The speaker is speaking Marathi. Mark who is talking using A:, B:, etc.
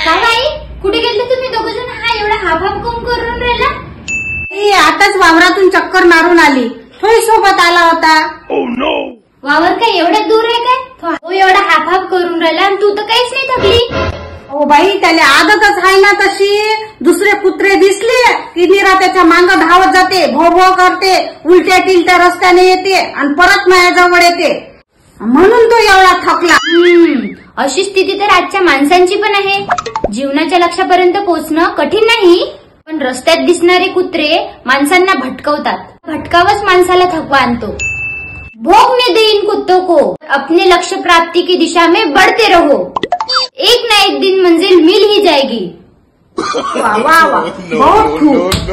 A: बाई कुठे गेले तुम्ही दोघजण? हा एवढा हाफहाफ कोण करून राहिला?
B: आताच वावरातून चक्कर मारून आली. थोडी सोबत आला होता.
A: वावर काय एवढ्या दूर आहे काय? तो एवढा हाफहाफ करून राहिला आणि तू तर काहीच नाही थकली.
B: ओ बाई, त्याला आदतच आहे ना तशी. दुसरे कुत्रे दिसले की निरा त्याच्या मांग धावत जाते, भो भो करते, उलट्या टिलट्या रस्त्याने येते आणि परत माझ्याजवळ येते. म्हणून तो एवढा थकला.
A: अशी स्थिती तर आजच्या माणसांची पण आहे. जीवनाच्या लक्ष्यापर्यंत पोहोचणं कठीण नाही, पण रस्त्यात दिसणारे कुत्रे माणसांना भटकवतात. भटकावच माणसाला थकवा आणतो. भोग में देइन कुत्तों को, अपने लक्ष्य प्राप्ति की दिशा में बढ़ते रहो, एक ना एक दिन मंजिल मिल ही जाएगी.
B: वाह वाह वाह, बहुत खूब.